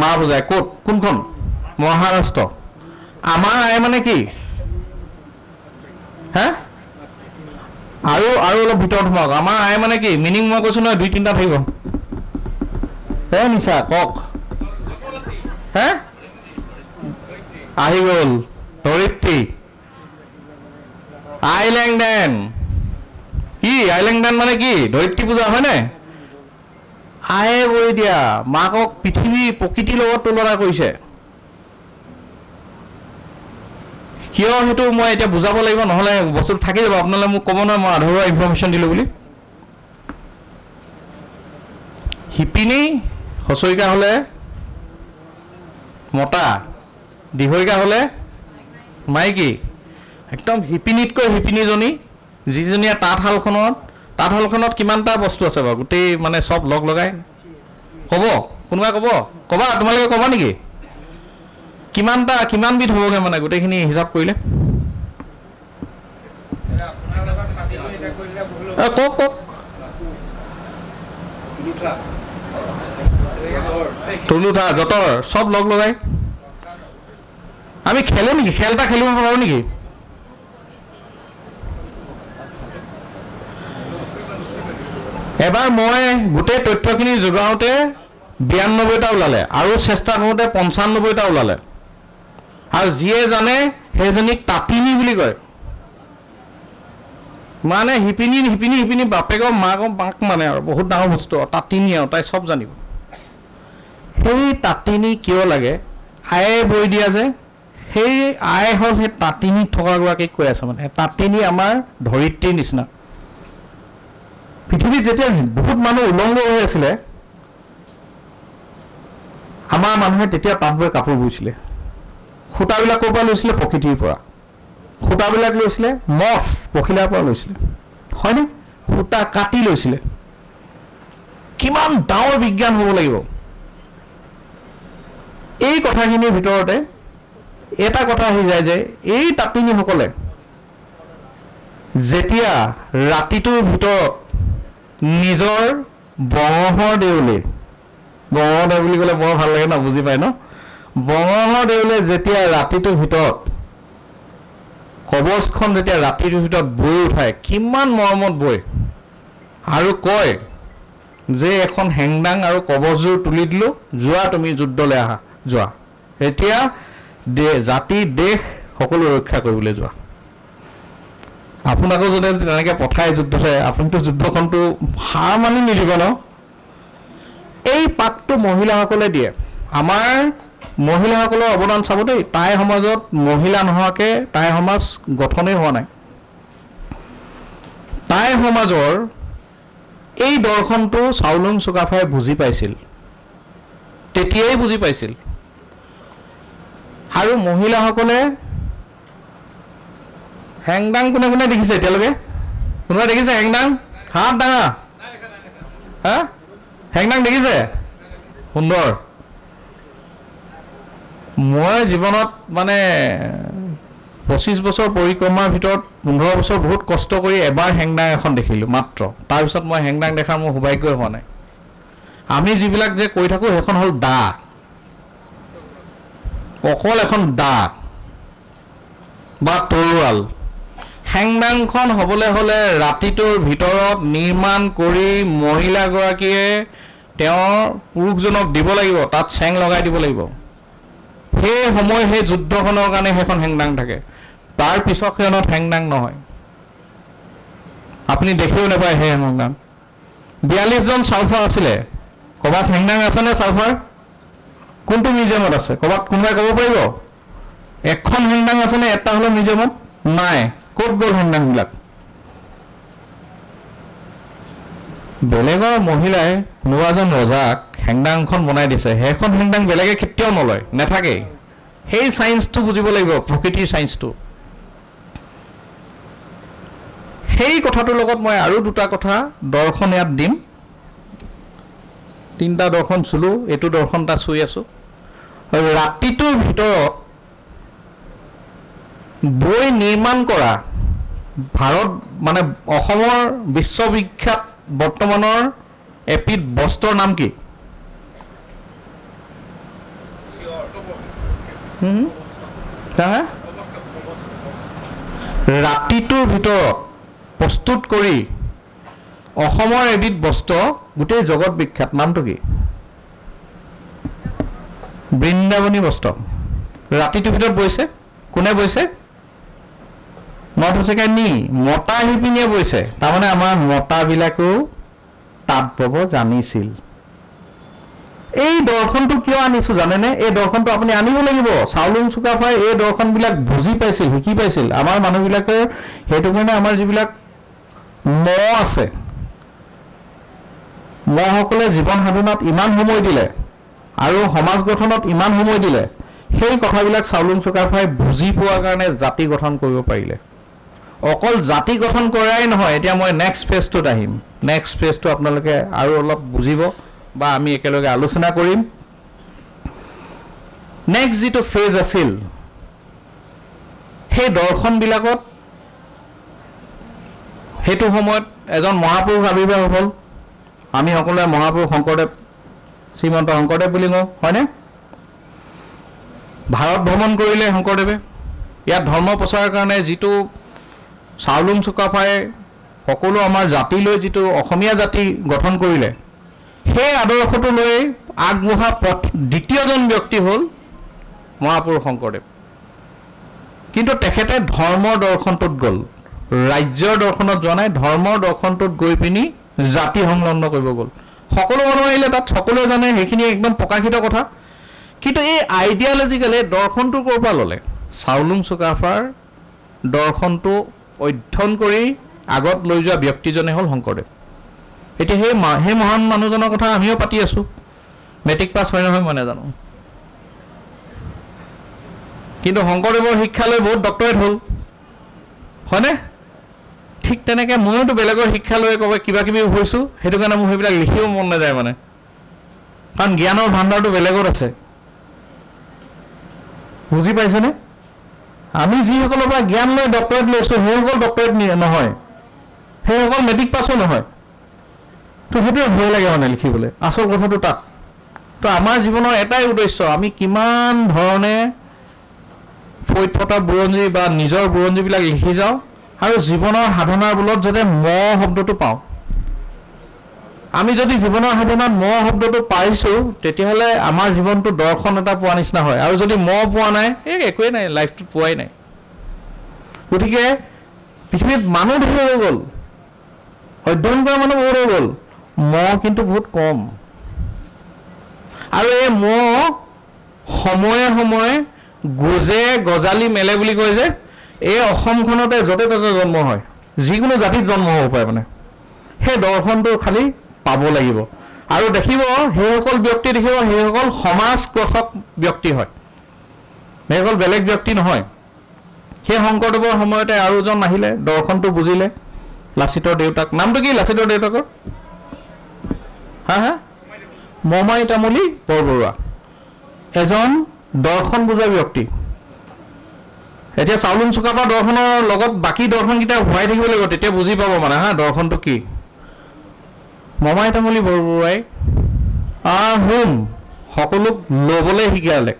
মা বুজায়। ক'ত? কোনখন? মহাৰাষ্ট্ৰ। আমাৰ আই মানে কি? হে? আৰু অলপ ভিতৰত সোমাওক। আমাৰ আই মানে কি? মিনিং মই কৈছোঁ নহয়, 2-3টা থাকিব। হে নিচা কওক। হে? আহি গ'ল ধৰিত্ৰী। আইলেংডেন কি? আইলেংডেন মানে কি? ধৰিত্ৰী পূজা হয়নে? আয়ে বৈ দিয়া, মাকক পৃথিৱী প্ৰকৃতিৰ লগত তুলনা কৰিছে। কিয় সেইটো মই এতিয়া বুজাব লাগিব, নহ'লে বস্তুটো থাকি যাব। আপোনালোকে মোক ক'ব নহয় মই আধৰুৱা ইনফৰ্মেশ্যন দিলোঁ বুলি। শিপিনী হচৰিকা হ'লে মতা, দীঘৰিকা হ'লে মাইকী। একদম শিপিনীতকৈ শিপিনীজনী, যিজনীয়ে তাঁতশালখনত কিমানটা বস্তু আছে বাৰু? গোটেই মানে চব লগ লগাই ক'ব? কোনোবাই ক'ব? ক'বা? তোমালোকে ক'বা নেকি? কিমানবিধ হ'বগৈ মানে গোটেইখিনি হিচাপ কৰিলে? কওক। তুলুঠা, যঁতৰ চব লগ লগাই আমি খেলোঁ নেকি? খেল এটা খেলিব পাৰোঁ নেকি? এবাৰ মই গোটেই তথ্যখিনি যোগাওঁতে 92টা ওলালে, আৰু চেষ্টা কৰোঁতে 95টা ওলালে। আৰু যিয়ে জানে সেইজনীক তাঁতিনী বুলি কয়। মানে শিপিনী বাপেকৰ মাক মানে আৰু বহুত ডাঙৰ বস্তু, তাঁতিনী আৰু তাই চব জানিব। সেই তাঁতিনী কিয় লাগে? আয়ে বৈ দিয়া যে, সেই আই হ'ল সেই তাঁতিনী থকাগৰাকীক কৈ আছে। মানে তাঁতিনী আমাৰ ধৰিত্ৰীৰ নিচিনা। পৃথিৱীত যেতিয়া বহুত মানুহ উলংগ হৈ আছিলে, আমাৰ মানুহে তেতিয়া তাঁত বৈ কাপোৰ বৈছিলে। সূতাবিলাক ক'ৰ পৰা লৈছিলে? প্ৰকৃতিৰ পৰা। সূতাবিলাক লৈছিলে মঠ পখিলাৰ পৰা লৈছিলে, হয়নে? সূতা কাটি লৈছিলে। কিমান ডাঙৰ বিজ্ঞান হ'ব লাগিব। এই কথাখিনিৰ ভিতৰতে এটা কথা আহি যায় যে এই তাঁতিনীসকলে যেতিয়া ৰাতিটোৰ ভিতৰত নিজৰ বঙহৰ দেউলে, বঙহৰ দেউ বুলি ক'লে বৰ ভাল লাগে ন, বুজি পায় ন? বঙহৰ দেউলে যেতিয়া ৰাতিটোৰ ভিতৰত কবচখন যেতিয়া ৰাতিটোৰ ভিতৰত বৈ উঠায়, কিমান মৰমত বৈ, আৰু কয় যে এখন হেংদাং আৰু কবচযোৰ তুলি দিলোঁ, যোৱা তুমি যুদ্ধলৈ আহা, যোৱা এতিয়া জাতি দেশ সকলো ৰক্ষা কৰিবলৈ যোৱা। আপোনাকো যদি তেনেকৈ পঠায় যুদ্ধতে, আপুনিতো যুদ্ধখনটো হাৰ মানি নিদিব ন? এই পাকটো মহিলাসকলে দিয়ে। আমাৰ মহিলাসকলৰ অৱদান চাব দেই। টাই সমাজত মহিলা নোহোৱাকৈ টাই সমাজ গঠনেই হোৱা নাই। টাই সমাজৰ এই দৰ্শনটো চাওলুং চুকাফাই বুজি পাইছিল, তেতিয়াই বুজি পাইছিল। আৰু মহিলাসকলে হেংদাং কোনে কোনে দেখিছে এতিয়ালৈকে? কোনোবাই দেখিছে হেংদাং? হাত ডাঙা। হা? হেংদাং দেখিছে? সুন্দৰ। মই জীৱনত মানে 25 বছৰ পৰিক্ৰমাৰ ভিতৰত 15 বছৰ বহুত কষ্ট কৰি এবাৰ হেংদাং এখন দেখিলোঁ মাত্ৰ। তাৰপিছত মই হেংদাং দেখাৰ মোৰ সৌভাগ্যই হোৱা নাই। আমি যিবিলাক যে কৈ থাকোঁ সেইখন হ'ল দা, অকল এখন দা বা তৰোৱাল। হেংদাংখন হ'বলৈ হ'লে ৰাতিটোৰ ভিতৰত নিৰ্মাণ কৰি মহিলাগৰাকীয়ে তেওঁৰ পুৰুষজনক দিব লাগিব, তাত চেং লগাই দিব লাগিব। সেই সময় সেই যুদ্ধখনৰ কাৰণে সেইখন হেংদাং থাকে। তাৰ পিছৰখনত হেংদাং নহয়, আপুনি দেখিও নাপায় সেই হেংদাং। 42জন চালফাৰ আছিলে ক'ৰবাত হেংদাং আছেনে চালফাৰ কোনটো মিউজিয়ামত আছে ক'ৰবাত কোনোবাই ক'ব পাৰিব এখন হেংদাং আছেনে এটা হ'লেও মিউজিয়ামত নাই ক'ত গ'ল হেংদাংবিলাক বেলেগৰ মহিলাই কোনোবা এজন ৰজাক হেংদাংখন বনাই দিছে সেইখন হেংদাং বেলেগে কেতিয়াও নলয় নাথাকেই সেই চায়েন্সটো বুজিব লাগিব প্ৰকৃতিৰ চায়েন্সটো সেই কথাটোৰ লগত মই আৰু দুটা কথা দৰ্শন ইয়াত দিম তিনিটা দৰ্শন চুলো এইটো দৰ্শনটা চুই আছোঁ আৰু ৰাতিটোৰ ভিতৰত বৈ নিৰ্মাণ কৰা ভাৰত মানে অসমৰ বিশ্ববিখ্যাত বৰ্তমানৰ এপিড বস্ত্ৰৰ নাম কি ৰাতিটোৰ ভিতৰত প্ৰস্তুত কৰি অসমৰ এবিধ বস্ত্ৰ গোটেই জগত বিখ্যাত নামটো কি বৃন্দাবনী বস্ত্ৰ ৰাতিটোৰ ভিতৰত বৈছে কোনে বৈছে নৰ্থ হৈছে নি মতা শিপিনীয়ে বৈছে তাৰমানে আমাৰ মতাবিলাকেও তাঁত বব জানিছিল এই দৰ্শনটো কিয় আনিছোঁ জানেনে এই দৰ্শনটো আপুনি আনিব লাগিব চাওলুং চুকাফাই এই দৰ্শনবিলাক বুজি পাইছিল শিকি পাইছিল আমাৰ মানুহবিলাকে সেইটো কাৰণে আমাৰ যিবিলাক মহ আছে মহসকলে জীৱন সাধনাত ইমান সময় দিলে আৰু সমাজ গঠনত ইমান সময় দিলে সেই কথাবিলাক চাওলুং চুকাফাই বুজি পোৱাৰ কাৰণে জাতি গঠন কৰিব পাৰিলে অকল জাতি গঠন কৰাই নহয় এতিয়া মই নেক্সট ফেজটোত আহিম নেক্সট ফেজটো আপোনালোকে আৰু অলপ বুজিব বা আমি একেলগে আলোচনা কৰিম নেক্সট যিটো ফেজ আছিল সেই দৰ্শনবিলাকত সেইটো সময়ত এজন মহাপুৰুষ আৱিৰ্ভাৱ হ'ল আমি সকলোৱে মহাপুৰুষ শংকৰদেৱ শ্ৰীমন্ত শংকৰদেৱ বুলি কওঁ হয়নে ভাৰত ভ্ৰমণ কৰিলে শংকৰদেৱে ইয়াত ধৰ্ম প্ৰচাৰৰ কাৰণে যিটো চাওলুং চুকাফাই সকলো আমাৰ জাতিলৈ যিটো অসমীয়া জাতি গঠন কৰিলে সেই আদৰ্শটো লৈ আগবঢ়া পথ দ্বিতীয়জন ব্যক্তি হ'ল মহাপুৰুষ শংকৰদেৱ কিন্তু তেখেতে ধৰ্মৰ দৰ্শনটোত গ'ল ৰাজ্যৰ দৰ্শনত যোৱা নাই ধৰ্মৰ দৰ্শনটোত গৈ পিনি জাতি সংলগ্ন কৰিব গ'ল সকলো মানুহ আহিলে তাত সকলোৱে জানে সেইখিনি একদম প্ৰকাশিত কথা কিন্তু এই আইডিয়ালজিকেলি দৰ্শনটো ক'ৰ পৰা ল'লে চাওলুং চুকাফাৰ দৰ্শনটো অধ্যয়ন কৰি আগত লৈ যোৱা ব্যক্তিজনে হ'ল শংকৰদেৱ এতিয়া সেই মহান মানুহজনৰ কথা আমিও পাতি আছোঁ মেট্ৰিক পাছ হয় নহয় মই নাজানো কিন্তু শংকৰদেৱৰ শিক্ষা লৈ বহুত ডক্টৰেট হ'ল হয়নে ঠিক তেনেকৈ ময়োতো বেলেগৰ শিক্ষা লৈ ক'ব কিবা কিবি হৈছোঁ সেইটো কাৰণে মোৰ সেইবিলাক লিখিব মন নাযায় মানে কাৰণ জ্ঞানৰ ভাণ্ডাৰটো বেলেগত আছে বুজি পাইছেনে আমি যিসকলৰ পৰা জ্ঞান লৈ ডক্টৰেট লৈছোঁ সেইসকল ডক্টৰেট নহয় সেইসকল মেট্ৰিক পাছো নহয় তো সেইটোৱে ভয় লাগে মানে লিখিবলৈ আচল কথাটো তাত তো আমাৰ জীৱনৰ এটাই উদ্দেশ্য আমি কিমান ধৰণে ফৈত ফটা বুৰঞ্জী বা নিজৰ বুৰঞ্জীবিলাক লিখি যাওঁ আৰু জীৱনৰ সাধনাৰ বলত যাতে মই শব্দটো পাওঁ আমি যদি জীৱনৰ সাধনাত মই শব্দটো পাইছোঁ তেতিয়াহ'লে আমাৰ জীৱনটো দৰ্শন এটা পোৱা নিচিনা হয় আৰু যদি মই পোৱা নাই একোৱেই নাই লাইফটোত পোৱাই নাই গতিকে পৃথিৱীত মানুহ ধেৰ হৈ গ'ল অধ্যয়ন কৰা মানুহ বহুত হৈ গ'ল মই কিন্তু বহুত কম আৰু এই মই সময়ে সময়ে গোজে গজালি মেলে বুলি কয় যে এই অসমখনতে য'তে ত'তে জন্ম হয় যিকোনো জাতিত জন্ম হ'ব পাৰে মানে সেই দৰ্শনটো খালি পাব লাগিব আৰু দেখিব সেইসকল ব্যক্তি দেখিব সেইসকল সমাজ গঠক ব্যক্তি হয় সেইসকল বেলেগ ব্যক্তি নহয় সেই শংকৰদেৱৰ সময়তে আৰু এজন আহিলে দৰ্শনটো বুজিলে লাচিতৰ দেউতাক নামটো কি লাচিতৰ দেউতাকৰ হা মমাই তামুলী বৰবৰুৱা এজন দৰ্শন বুজা ব্যক্তি এতিয়া চাওলুং চুকাফা দৰ্শনৰ লগত বাকী দৰ্শনকেইটা ভৰাই থাকিব লাগিব তেতিয়া বুজি পাব মানে দৰ্শনটো কি মমাই তামুলী বৰবৰুৱাই আহোম সকলোক ল'বলৈ শিকালে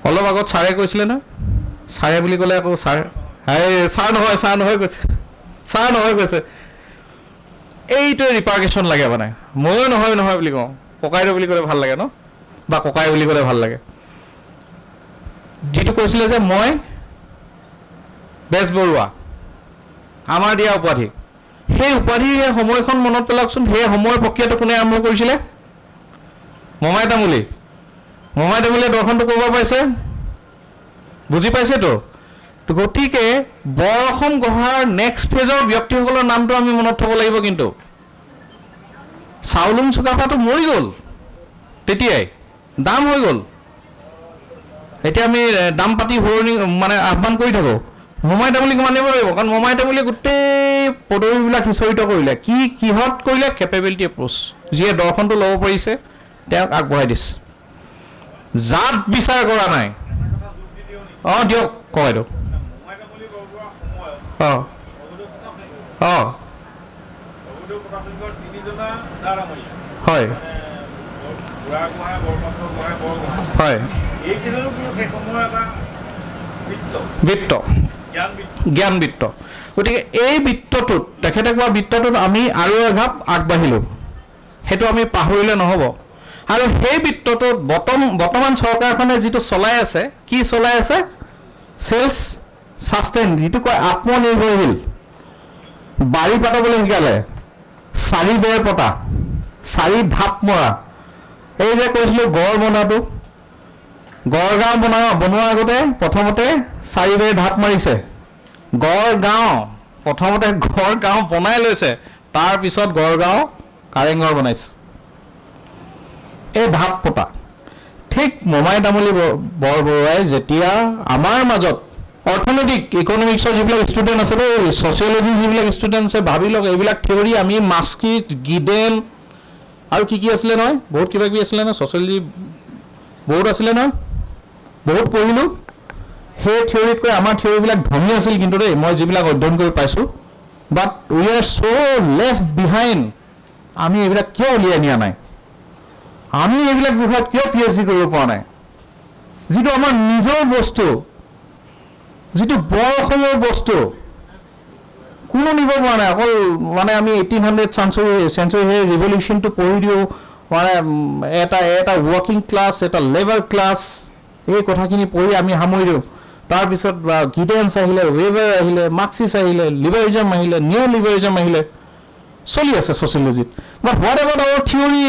অলপ আগত ছাৰে কৈছিলে নহয় ছাৰে বুলি ক'লে আকৌ ছাৰ নহয় কৈছে এইটোৱে ৰিপাৰ্কেশ্যন লাগে মানে ময়ো নহয় বুলি কওঁ ককাইদেউ বুলি ক'লে ভাল লাগে ন বা ককাই বুলি ক'লে ভাল লাগে যিটো কৈছিলে যে মই বেজবৰুৱা আমাৰ দিয়া উপাধি সেই উপাধি সেই সময়খন মনত পেলাওকচোন সেই সময়ৰ প্ৰক্ৰিয়াটো কোনে আৰম্ভ কৰিছিলে মমাই তামুলীয়ে দৰ্শনটো কৰিব পাইছে বুজি পাইছেতো গতিকে বৰ অসম গঢ়াৰ নেক্সট ফেজৰ ব্যক্তিসকলৰ নামটো আমি মনত থ'ব লাগিব কিন্তু চাউলুং চুকাফাটো মৰি গ'ল তেতিয়াই দাম হৈ গ'ল এতিয়া আমি দাম পাতি শুৱনি মানে আহ্বান কৰি থাকোঁ মমাই তামুলীক মানিব লাগিব কাৰণ মমাই তামুলীয়ে গোটেই পদবীবিলাক সিঁচৰিত কৰিলে কিহত কৰিলে কেপেবিলিটি এপ্ৰ'চ যিয়ে দৰ্শনটো ল'ব পাৰিছে তেওঁক আগবঢ়াই দিছে জাত বিচাৰ কৰা নাই অঁ দিয়ক কয় এইটো অঁ অঁ হয় হয় বৃত্ত জ্ঞান বৃত্ত গতিকে এই বৃত্তটোত তেখেতে কোৱা বৃত্তটোত আমি আৰু এঘাপ আগবাঢ়িলোঁ সেইটো আমি পাহৰিলে নহ'ব আৰু সেই বৃত্তটোত বৰ্তমান চৰকাৰখনে যিটো চলাই আছে কি চলাই আছে চেল্ফ ছাষ্টেইন যিটো কয় আত্মনিৰ্ভৰশীল বাৰী পাতবলৈ শিকালে 4 বেৰ পতা 4 ঢাপ মৰা এই যে কৈছিলোঁ গড় বনোৱাটো গড়গাঁও বনোৱাৰ আগতে প্ৰথমতে 4 বেৰ ঢাপ মাৰিছে গড়গাঁও প্ৰথমতে গড়গাঁও বনাই লৈছে তাৰপিছত গড়গাঁও কাৰেংঘৰ বনাইছে এই ঢাপ পতা ঠিক মমাই তামুলী বৰবৰুৱাই যেতিয়া আমাৰ মাজত অৰ্থনৈতিক ইকনমিক্সৰ যিবিলাক ষ্টুডেণ্ট আছে ছ'চিয়লজি যিবিলাক ষ্টুডেণ্ট আছে ভাবি লওক এইবিলাক থিয়ৰী আমি মাস্কিট গিডেন আৰু কি আছিলে নহয় বহুত কিবা কিবি আছিলে নহয় ছ'চিয়লজি বহুত আছিলে নহয় বহুত পঢ়িলোঁ সেই থিয়ৰীতকৈ আমাৰ থিয়ৰীবিলাক ধনী আছিল কিন্তু দেই মই যিবিলাক অধ্যয়ন কৰি পাইছোঁ but we are so' left behind আমি এইবিলাক কিয় উলিয়াই নিয়া নাই আমি এইবিলাক বিষয়ত কিয় PhD কৰিব পৰা নাই যিটো আমাৰ নিজৰ বস্তু যিটো বৰ অসমৰ বস্তু কোনো নিব পৰা নাই অকল মানে আমি 1800 চেঞ্চুৰী সেই ৰিভলিউশ্যনটো পঢ়ি দিওঁ মানে এটা ৱৰ্কিং ক্লাছ এটা লেবাৰ ক্লাছ এই কথাখিনি পঢ়ি আমি সামৰি দিওঁ তাৰপিছত গিডেন্স আহিলে ৱেবাৰ আহিলে মাৰ্কছিষ্ট আহিলে লিবাৰিজম আহিলে নিউ লিবাৰিজম আহিলে চলি আছে ছ'চিয়লজিত বাট হোৱাট এবাউট আৱাৰ থিয়ৰী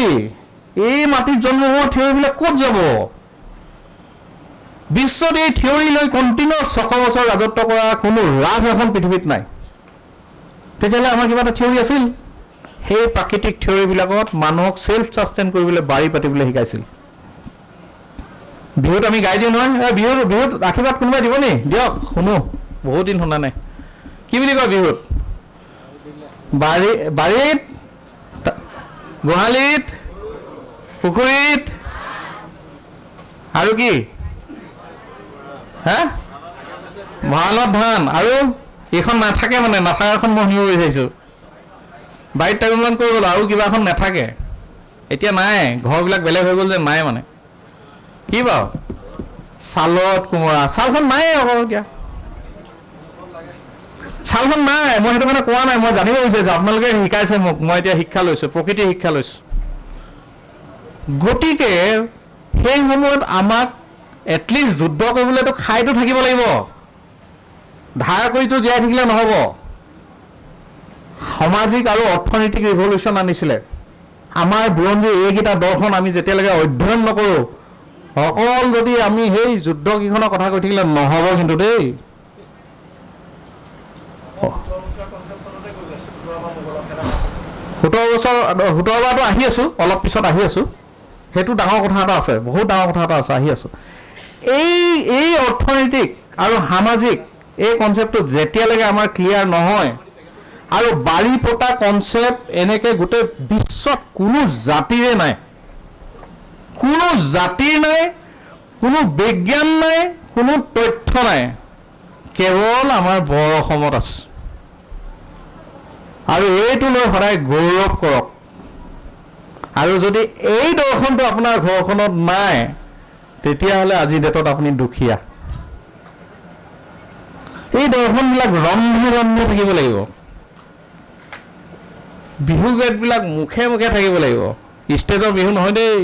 এই মাটিত জন্ম হোৱা থিয়ৰীবিলাক ক'ত যাব বিশ্বত এই থিয়ৰী লৈ কণ্টিনিউৱাছ 600 বছৰ ৰাজত্ব কৰা কোনো ৰাজ এখন পৃথিৱীত নাই তেতিয়াহ'লে আমাৰ কিবা এটা থিয়ৰী আছিল সেই প্ৰাকৃতিক থিয়ৰীবিলাকত মানুহক চেল্ফ ছাষ্টেইন কৰিবলৈ বাৰী পাতিবলৈ শিকাইছিল বিহুত আমি গাই দিওঁ নহয় বিহুত আশীৰ্বাদ কোনোবাই দিব নি দিয়ক শুনো বহুত দিন শুনা নাই কি বুলি কয় বিহুত বাৰীত গোহালিত পুখুৰীত আৰু কি হা ভঁৰালত ধান আৰু এইখন নাথাকে মানে নাথাকাখন মই শুনিব বিচাৰিছোঁ বাৰীত টাইমমান কৰি গ'ল আৰু কিবা এখন নাথাকে এতিয়া নাই ঘৰবিলাক বেলেগ হৈ গ'ল যে নাই মানে কি বাৰু ছালত কোমোৰা ছালখন নাই আকৌ এতিয়া ছালখন নাই মই সেইটো মানে কোৱা নাই মই জানিব বিচাৰিছোঁ আপোনালোকে শিকাইছে মোক মই এতিয়া শিক্ষা লৈছোঁ প্ৰকৃতিৰ শিক্ষা লৈছোঁ গতিকে সেই সময়ত আমাক এটলিষ্ট যুদ্ধ কৰিবলৈতো খাইতো থাকিব লাগিব ধাৰ কৰিতো জীয়াই থাকিলে নহ'ব সামাজিক আৰু অৰ্থনৈতিক ৰিভলিউশ্যন আনিছিলে আমাৰ বুৰঞ্জীৰ এইকেইটা দৰ্শন আমি যেতিয়ালৈকে অধ্যয়ন নকৰোঁ অকল যদি আমি সেই যুদ্ধকেইখনৰ কথা কৈ থাকিলে নহ'ব কিন্তু দেই 17 বাৰটো আহি আছোঁ অলপ পিছত আহি আছোঁ সেইটো ডাঙৰ কথা এটা আছে বহুত ডাঙৰ কথা এটা আছে আহি আছোঁ এই অৰ্থনৈতিক আৰু সামাজিক এই কনচেপ্টটো যেতিয়ালৈকে আমাৰ ক্লিয়াৰ নহয় আৰু বাৰী পতা কনচেপ্ট এনেকৈ গোটেই বিশ্বত কোনো জাতিৰে নাই কোনো জাতিৰ নাই কোনো বিজ্ঞান নাই কোনো তথ্য নাই কেৱল আমাৰ বৰ অসমত আছে আৰু এইটো লৈ সদায় গৌৰৱ কৰক আৰু যদি এই দৰ্শনটো আপোনাৰ ঘৰখনত নাই তেতিয়াহ'লে আজিৰ ডেটত আপুনি দুখীয়া এই দৰ্শনবিলাক ৰন্ধে থাকিব লাগিব বিহু গীতবিলাক মুখে মুখে থাকিব লাগিব ষ্টেজৰ বিহু নহয় দেই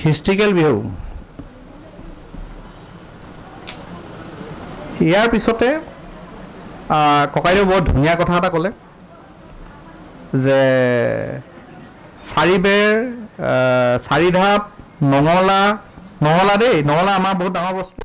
হিষ্ট্ৰিকেল বিহু ইয়াৰ পিছতে ককাইদেউ বৰ ধুনীয়া কথা এটা ক'লে যে চাৰিবেৰ চাৰিধাপ নঙলা দেই, নঙলা আমাৰ বহুত ডাঙৰ বস্তু।